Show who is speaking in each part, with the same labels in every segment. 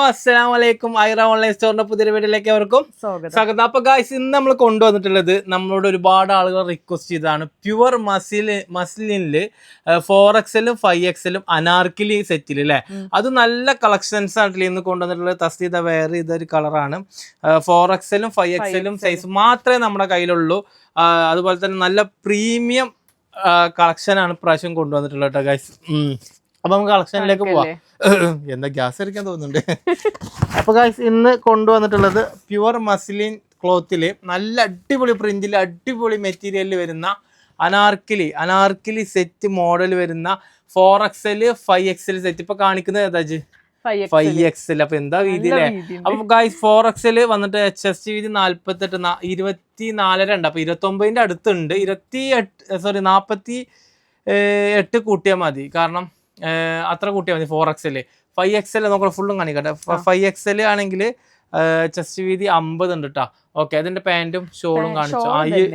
Speaker 1: അസ്സലാമു അലൈക്കും. ഐറ ഓൺലൈൻ സ്റ്റോറിന്റെ പുതിയൊരു വീഡിയോയിലേക്ക് അവർക്കും സ്വാഗതം. അപ്പൊ ഗായ്സ്, ഇന്ന് നമ്മൾ കൊണ്ടുവന്നിട്ടുള്ളത് നമ്മളോട് ഒരുപാട് ആളുകൾ റിക്വസ്റ്റ് ചെയ്തതാണ്. പ്യുവർ മസ്ലിനില് 4XL 5XL അനാർക്കലി സെറ്റിൽ അല്ലേ, അത് നല്ല കളക്ഷൻസ് ആയിട്ടില്ല ഇന്ന് കൊണ്ടുവന്നിട്ടുള്ളത്. തസ്ലീത വെയർ ചെയ്തൊരു കളറാണ്. 4XL 5XL സൈസ് മാത്രമേ നമ്മുടെ കയ്യിലുള്ളൂ. അതുപോലെ തന്നെ നല്ല പ്രീമിയം കളക്ഷനാണ് ഇപ്രാവശ്യം കൊണ്ടുവന്നിട്ടുള്ളത് കേട്ടോ ഗൈസ്. അപ്പൊ നമുക്ക് കളക്ഷനിലേക്ക് പോവാം. എന്താ ഗ്യാസ് അടിക്കാൻ തോന്നുന്നുണ്ട്. അപ്പൊ ഗൈസ്, ഇന്ന് കൊണ്ടുവന്നിട്ടുള്ളത് പ്യുവർ മസ്ലിൻ ക്ലോത്തില് നല്ല അടിപൊളി പ്രിന്റിൽ അടിപൊളി മെറ്റീരിയലിൽ വരുന്ന അനാർക്കലി സെറ്റ് മോഡൽ വരുന്ന 4XL 5XL സെറ്റ്. ഇപ്പൊ കാണിക്കുന്നത് ഏതാ 5XL. അപ്പൊ എന്താ വീതി അല്ലേ. അപ്പൊ ഗൈസ് 4XL വന്നിട്ട് HST വീതി 48 24 ഉണ്ട്. അപ്പൊ 29ന്റെ അടുത്തുണ്ട്. 48 കൂട്ടിയാൽ മതി. കാരണം അത്ര കൂട്ടിയാൽ മതി 4XL. 5XL നോക്കണം, ഫുള്ളും കാണിക്കട്ടെ. 5XL ആണെങ്കിൽ ചെസ്റ്റ് വീതി 50 ഉണ്ട് കേട്ടോ. ഓക്കെ, അതിന്റെ പാന്റും ഷോളും കാണിച്ചു.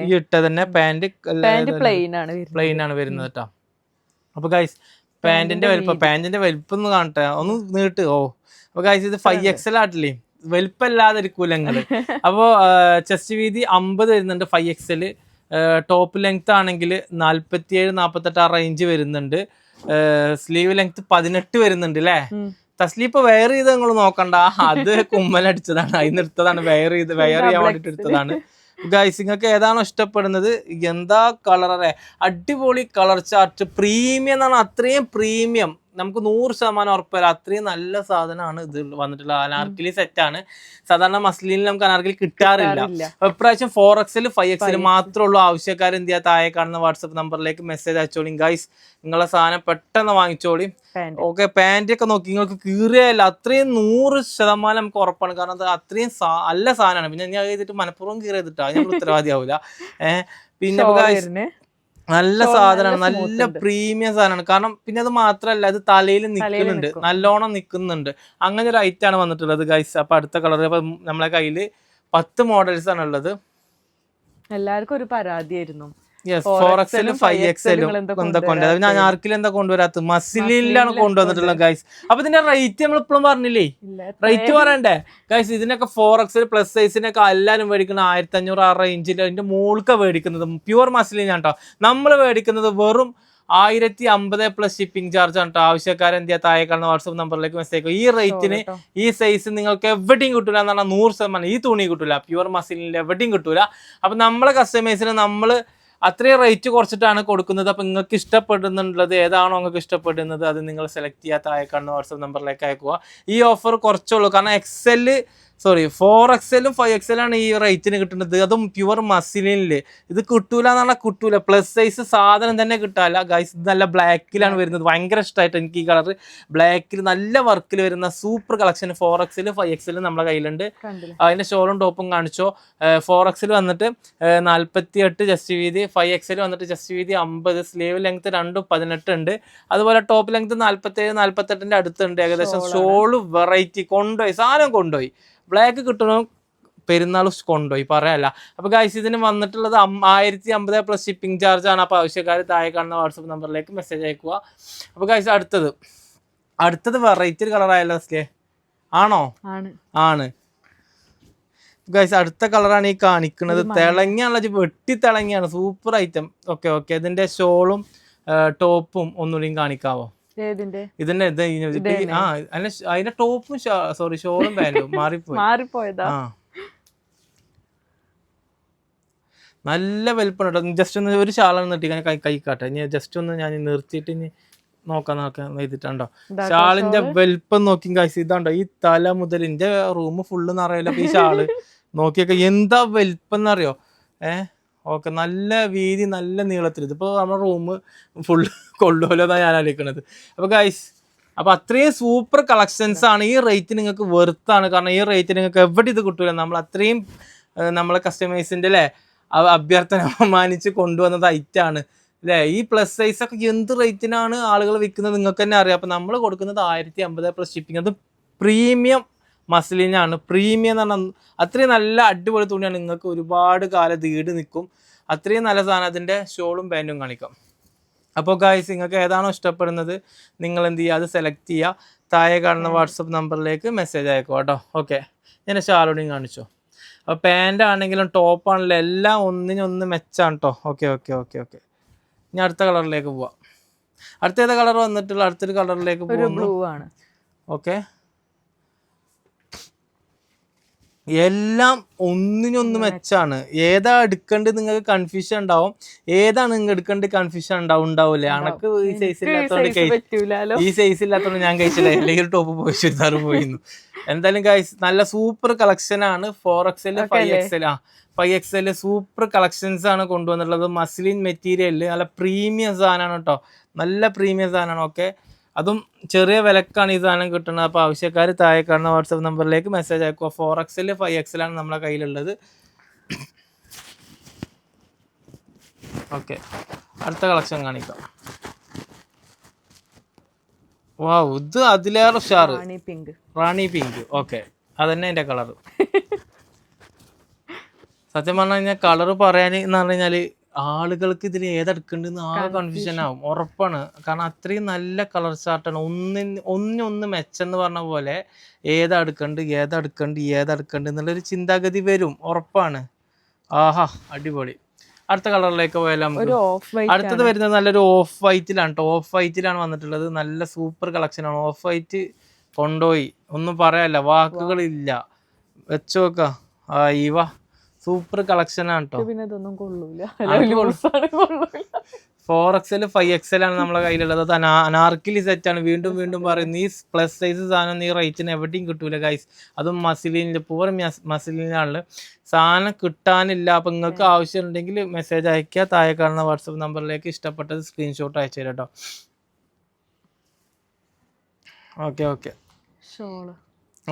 Speaker 1: ഈ ഇട്ട തന്നെ പാന്റ് പ്ലെയിൻ ആണ് വരുന്നത് കേട്ടോ. അപ്പൊ ഗൈസ് പാന്റിന്റെ വലിപ്പം ഒന്ന് കാണട്ടെ, ഒന്ന് നീട്ട്. അപ്പൊ ഗൈസ് ഇത് 5XL ആയിട്ടില്ലേ, വലിപ്പല്ലാതെ ഇരിക്കൂലങ്ങള്. അപ്പോ ചെസ്റ്റ് വീതി 50 വരുന്നുണ്ട് 5XL. ടോപ്പ് ലെങ്ത് ആണെങ്കിൽ 47-48 ആ റേഞ്ച് വരുന്നുണ്ട്. സ്ലീവ് ലെങ്ത് 18 വരുന്നുണ്ട് അല്ലേ. തസ്ലീപ്പ് വെയർ ചെയ്ത് നിങ്ങൾ നോക്കണ്ട, അത് കുമ്മലടിച്ചതാണ്, അതിന് എടുത്തതാണ്. വെയർ ചെയ്യാൻ വേണ്ടിട്ട് എടുത്തതാണ്. ഗൈസ്, നിങ്ങൾക്ക് ഏതാണോ ഇഷ്ടപ്പെടുന്നത്, എന്താ കളറേ, അടിപൊളി കളർ ചാർട്ട്, പ്രീമിയം എന്നാണ്. അത്രയും പ്രീമിയം, നമുക്ക് 100% ഉറപ്പല്ല, അത്രയും നല്ല സാധനമാണ് ഇത് വന്നിട്ടുള്ള. അനാർക്കലി സെറ്റാണ്. സാധാരണ മസ്ലിനിൽ നമുക്ക് അനാർക്കലി കിട്ടാറില്ല. ഇപ്രാവശ്യം 4XL 5XL മാത്രമേ ഉള്ളൂ. ആവശ്യക്കാർ എന്ത് ചെയ്യാ, താഴെ കാണുന്ന വാട്സപ്പ് നമ്പറിലേക്ക് മെസ്സേജ് അയച്ചോളി ഗൈസ്. നിങ്ങളെ സാധനം പെട്ടെന്ന് വാങ്ങിച്ചോളി. ഓക്കെ, പാന്റ് ഒക്കെ നോക്കി, നിങ്ങൾക്ക് കീറിയല്ല, അത്രയും 100% നമുക്ക് ഉറപ്പാണ്. കാരണം അത് അത്രയും നല്ല സാധനമാണ്. പിന്നെ ഞാൻ ചെയ്തിട്ട് മനഃപൂർവ്വം കീറി ചെയ്തിട്ടാ, ഞാൻ ഉത്തരവാദിയാവൂല. പിന്നെ നല്ല സാധനമാണ്, നല്ല പ്രീമിയം സാധനമാണ്. കാരണം പിന്നെ അത് മാത്രല്ല, അത് തലയിൽ നിൽക്കുന്നുണ്ട്, നല്ലോണം നിൽക്കുന്നുണ്ട്. അങ്ങനെ ഒരു ഐറ്റാണ് വന്നിട്ടുള്ളത് ഗൈസ്. അപ്പൊ അടുത്ത കളർ, അപ്പൊ നമ്മളെ കയ്യില് 10 മോഡൽസ് ആണ് ഉള്ളത്.
Speaker 2: എല്ലാവർക്കും ഒരു പരാതിയായിരുന്നു,
Speaker 1: 4XL 5XL എന്താ കൊണ്ടുവരാ, ഞാൻ ആർക്കിലും എന്താ കൊണ്ടുവരാത്ത, മസ്ലിനിലാണ് കൊണ്ടുവന്നിട്ടുള്ളത് ഗൈസ്. അപ്പൊ ഇതിന്റെ റേറ്റ് നമ്മൾ ഇപ്പോഴും പറഞ്ഞില്ലേ, റേറ്റ് പറയണ്ടേ ഗൈസ്. ഇതിനൊക്കെ 4XL പ്ലസ് സൈസിനൊക്കെ എല്ലാവരും മേടിക്കുന്നത് 1500 ആ റേഞ്ചിൽ, അതിന്റെ മുകൾക്ക് മേടിക്കുന്നത് പ്യുവർ മസ്ലിൻ ആണ് കേട്ടോ. നമ്മൾ മേടിക്കുന്നത് വെറും 1050 പ്ലസ് ഷിപ്പിംഗ് ചാർജ് ആണ് കേട്ടോ. ആവശ്യക്കാരൻ എന്ത് ചെയ്യാ, താഴെ കാണുന്ന വാട്സപ്പ് നമ്പറിലേക്ക് മെസ്സേജ്. ഈ റേറ്റിന് ഈ സൈസ് നിങ്ങൾക്ക് എവിടെയും കിട്ടൂല എന്ന് പറഞ്ഞാൽ 100%. ഈ തുണി കിട്ടൂല, പ്യുവർ മസ്ലിനിൽ എവിടെയും കിട്ടൂല. അപ്പൊ നമ്മളെ കസ്റ്റമേഴ്സിന് നമ്മൾ അത്രയും റേറ്റ് കുറച്ചിട്ടാണ് കൊടുക്കുന്നത്. അപ്പൊ നിങ്ങൾക്ക് ഇഷ്ടപ്പെടുന്നുള്ളത് ഏതാണോ നിങ്ങൾക്ക് ഇഷ്ടപ്പെടുന്നത്, അത് നിങ്ങൾ സെലക്ട് ചെയ്യാത്ത അയക്കാണ് വാട്സപ്പ് നമ്പറിലേക്ക് അയക്കുക. ഈ ഓഫർ കുറച്ചുള്ളൂ, കാരണം 4XL 5XL ആണ് ഈ റേറ്റിന് കിട്ടുന്നത്. അതും പ്യുവർ മസ്ലിനില്. ഇത് കിട്ടൂല എന്ന് പറഞ്ഞാൽ കിട്ടൂല. പ്ലസ് സൈസ് സാധനം തന്നെ കിട്ടാല്ല ഗൈസ്. ഇത് നല്ല ബ്ലാക്കിലാണ് വരുന്നത്. ഭയങ്കര ഇഷ്ടമായിട്ട് എനിക്ക് ഈ കളർ, ബ്ലാക്കിൽ നല്ല വർക്കിൽ വരുന്ന സൂപ്പർ കളക്ഷൻ 4XL 5XL നമ്മുടെ കയ്യിലുണ്ട്. അതിന്റെ ഷോളും ടോപ്പും കാണിച്ചോ. 4XL വന്നിട്ട് 48 ജസ്റ്റ് വീതി, 5XL വന്നിട്ട് ജസ്റ്റ് വീതി 50, സ്ലീവ് ലെങ്ത് 18 ഉണ്ട്. അതുപോലെ ടോപ്പ് ലെങ്ത് 47-48 അടുത്തുണ്ട് ഏകദേശം. ഷോള് വെറൈറ്റി കൊണ്ടുപോയി, സാധനം കൊണ്ടുപോയി. ബ്ലാക്ക് കിട്ടണം, പെരുന്നാൾ കൊണ്ടുപോയി പറയാല്ല. അപ്പൊ ഗൈസ്, ഇതിന് വന്നിട്ടുള്ളത് 1050 പ്ലസ് ഷിപ്പിംഗ് ചാർജ് ആണ്. അപ്പൊ ആവശ്യക്കാർ താഴെ കാണുന്ന വാട്സപ്പ് നമ്പറിലേക്ക് മെസ്സേജ് അയക്കുക. അപ്പൊ ഗൈസ്, അടുത്തത് വെറൈറ്റി കളറായല്ലോ ആണോ? ആണ് ഗൈസ്. അടുത്ത കളറാണ് ഈ കാണിക്കുന്നത്. തിളങ്ങിയാണല്ലോ, വെട്ടി തിളങ്ങിയാണ്, സൂപ്പർ ഐറ്റം. ഓക്കെ, ഇതിന്റെ ഷോളും ടോപ്പും ഒന്നുകൂടിയും കാണിക്കാവോ? ഇതിന്റെ അതിന്റെ ടോപ്പും ഷോളും പാന്റും മാറിപ്പോയതാ. നല്ല വലുപ്പം കേട്ടോ. ജസ്റ്റ് ഒന്ന് ഒരു ഷാളാണ് നിർത്തി കൈ കാട്ടെ. ഇനി ജസ്റ്റ് ഒന്ന് ഞാൻ നിർത്തിയിട്ട് ഇനി നോക്കാൻ ചെയ്തിട്ടുണ്ടോ. ഷാളിന്റെ വലുപ്പം നോക്കി ഗൈസ്. ഇതാണ്ടോ, ഈ തല മുതൽ എന്റെ റൂം ഫുള്ള് നിറയില്ല. ഈ ഷാള് നോക്കിയൊക്കെ എന്താ വലുപ്പം എന്നറിയോ. ഓക്കെ, നല്ല വീതി, നല്ല നീളത്തിൽ. ഇതിപ്പോ നമ്മുടെ റൂം ഫുള്ള് കൊള്ളുമല്ലോ എന്നാണ് ഞാൻ ആലോചിക്കുന്നത്. അപ്പൊ ഗൈസ്, അപ്പൊ അത്രയും സൂപ്പർ കളക്ഷൻസ് ആണ്. ഈ റേറ്റ് നിങ്ങൾക്ക് വെറുത്താണ്. കാരണം ഈ റേറ്റ് നിങ്ങൾക്ക് എവിടെ ഇത് കിട്ടൂല. നമ്മൾ അത്രയും നമ്മളെ കസ്റ്റമേഴ്സിന്റെ അഭ്യർത്ഥന മാനിച്ച് കൊണ്ടുവന്നത് ഐറ്റാണ് അല്ലേ. ഈ പ്ലസ് സൈസ് ഒക്കെ എന്ത് റേറ്റിനാണ് ആളുകൾ വിൽക്കുന്നത് നിങ്ങൾക്ക് തന്നെ അറിയാം. അപ്പൊ നമ്മൾ കൊടുക്കുന്നത് 1050 പ്ലസ് ഷിപ്പിംഗ്. അത് പ്രീമിയം മസ്ലിനാണ്. പ്രീമിയം എന്ന് പറഞ്ഞാൽ അത്രയും നല്ല അടിപൊളി തുണിയാണ്. നിങ്ങൾക്ക് ഒരുപാട് കാലം ഈട് നിൽക്കും. അത്രയും നല്ല സാധനം. അതിന്റെ ഷോളും പാന്റും കാണിക്കാം. അപ്പോൾ ഗായ്സ് നിങ്ങൾക്ക് ഏതാണോ ഇഷ്ടപ്പെടുന്നത് നിങ്ങൾ എന്ത് ചെയ്യുക, അത് സെലക്ട് ചെയ്യുക. താഴെ കാണുന്ന വാട്സപ്പ് നമ്പറിലേക്ക് മെസ്സേജ് അയക്കുക കേട്ടോ. ഓക്കെ, ഞാൻ ഷാളോടെയും കാണിച്ചു. അപ്പോൾ പാൻ്റ് ആണെങ്കിലും ടോപ്പ് ആണെങ്കിലും എല്ലാം ഒന്നിനൊന്ന് മെച്ചാണ് കേട്ടോ. ഓക്കെ ഓക്കെ ഓക്കെ ഓക്കെ, ഇനി അടുത്ത കളറിലേക്ക് പോവാം. അടുത്ത ഏതാ കളർ വന്നിട്ടുള്ള അടുത്തൊരു കളറിലേക്ക് പോകുന്നു. ഓക്കെ, എല്ലാം ഒന്നിനൊന്ന് മെച്ചാണ്. ഏതാ എടുക്കേണ്ടത് നിങ്ങൾക്ക് കൺഫ്യൂഷൻ ഉണ്ടാവും. ഏതാണ് നിങ്ങൾ എടുക്കേണ്ടത് കൺഫ്യൂഷൻ ഉണ്ടാവില്ലേ? അനക്ക് ഈ സൈസ് ഇല്ലാത്തതുകൊണ്ട് ഈ സൈസ് ഇല്ലാത്തതുകൊണ്ട് ഞാൻ കഴിച്ചില്ല, അല്ലെങ്കിൽ ടോപ്പ് പോയി ചുരിദാർ പോയിരുന്നു. എന്തായാലും ഗൈസ് നല്ല സൂപ്പർ കളക്ഷൻ ആണ്. 4XL 5XL 5XL super collections ആണ് കൊണ്ടുവന്നിട്ടുള്ളത്. മസ്ലിൻ മെറ്റീരിയലിൽ നല്ല പ്രീമിയം സാധനമാണ് കേട്ടോ, നല്ല പ്രീമിയം സാധനമാണ്. ഓക്കെ, അതും ചെറിയ വിലക്കാണ് ഈ സാധനം കിട്ടുന്നത്. അപ്പോൾ ആവശ്യക്കാർ താഴെ കാണുന്ന വാട്സപ്പ് നമ്പറിലേക്ക് മെസ്സേജ് അയക്കുക. 4XL 5XL ആണ് നമ്മളെ കയ്യിലുള്ളത്. ഓക്കെ, അടുത്ത കളക്ഷൻ കാണിക്കാം. വാവ്, ഇത് അതിലേറെ ഉഷാർ റാണി പിങ്ക്. ഓക്കെ, അതന്നെ എൻ്റെ കളർ. സത്യം പറഞ്ഞു കഴിഞ്ഞാൽ കളർ പറയാൻ എന്ന് പറഞ്ഞു കഴിഞ്ഞാൽ ആളുകൾക്ക് ഇതിൽ ഏതെടുക്കേണ്ടെന്ന് ആകെ കൺഫ്യൂഷൻ ആവും, ഉറപ്പാണ്. കാരണം അത്രയും നല്ല കളർ ചാർട്ടാണ്. ഒന്നൊന്ന് മെച്ചെന്ന് പറഞ്ഞ പോലെ ഏതെടുക്കണ്ട് എന്നുള്ളൊരു ചിന്താഗതി വരും, ഉറപ്പാണ്. ആഹാ, അടിപൊളി. അടുത്ത കളറിലേക്ക് പോയാലും നമുക്ക് അടുത്തത് വരുന്നത് നല്ലൊരു ഓഫ് വൈറ്റിലാണ് കേട്ടോ. ഓഫ് വൈറ്റിലാണ് വന്നിട്ടുള്ളത്. നല്ല സൂപ്പർ കളക്ഷനാണ്. ഓഫ് വൈറ്റ് കൊണ്ടുപോയി ഒന്നും പറയാല്ല, വാക്കുകളില്ല, വെച്ച് നോക്ക. ഇവ സൂപ്പർ കളക്ഷനാണ് കേട്ടോ. 4XL 5XL ആണ് നമ്മളെ കയ്യിലുള്ളത്. അത് അനാർക്കിലി സെറ്റാണ്. വീണ്ടും വീണ്ടും പറയുന്നത് ഈ പ്ലസ് സൈസ് സാധനം ഈ റേറ്റിന് എവിടെയും കിട്ടൂല ഗൈസ്. അതും മസിലിനിൽ പൂർ മസിലിനാണ് സാധനം കിട്ടാനില്ല. അപ്പം നിങ്ങൾക്ക് ആവശ്യമുണ്ടെങ്കിൽ മെസ്സേജ് അയക്കുക. താഴെ കാണുന്ന വാട്സപ്പ് നമ്പറിലേക്ക് ഇഷ്ടപ്പെട്ടത് സ്ക്രീൻഷോട്ട് അയച്ചു തരാം കേട്ടോ. ഓക്കെ ഓക്കെ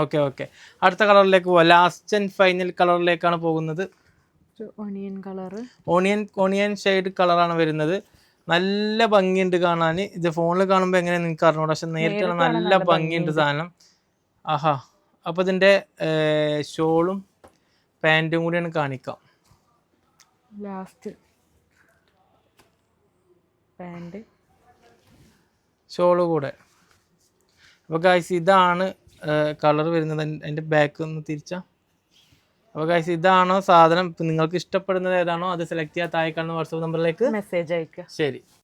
Speaker 1: ഓക്കെ ഓക്കെ, അടുത്ത കളറിലേക്ക് പോവാം. ലാസ്റ്റ് ആൻഡ് ഫൈനൽ കളറിലേക്കാണ് പോകുന്നത്. ഓണിയൻ ഷെയ്ഡ് കളറാണ് വരുന്നത്. നല്ല ഭംഗിയുണ്ട് കാണാൻ. ഇത് ഫോണിൽ കാണുമ്പോൾ എങ്ങനെയാണെന്ന് നിങ്ങൾക്ക് അറിഞ്ഞൂടാ, പക്ഷെ നേരിട്ട് നല്ല ഭംഗിയുണ്ട് സാധനം. ആഹാ, അപ്പോൾ ഇതിൻ്റെ ഷോളും പാൻറ്റും കൂടിയാണ് കാണിക്കാം. ഷോള് കൂടെ. അപ്പോൾ ഗൈസ് ഇതാണ് കളർ വരുന്നത്. അതിൻ്റെ ബാക്ക് ഒന്ന് തിരിച്ചാ. അപ്പോൾ ഗൈസ് ഇതാണോ സാധനം. നിങ്ങൾക്ക് ഇഷ്ടപ്പെടുന്നത് ഏതാണോ അത് സെലക്ട് ചെയ്യാൻ താഴെ കാണുന്ന വാട്സപ്പ് നമ്പറിലേക്ക് മെസ്സേജ് അയക്കുക. ശരി.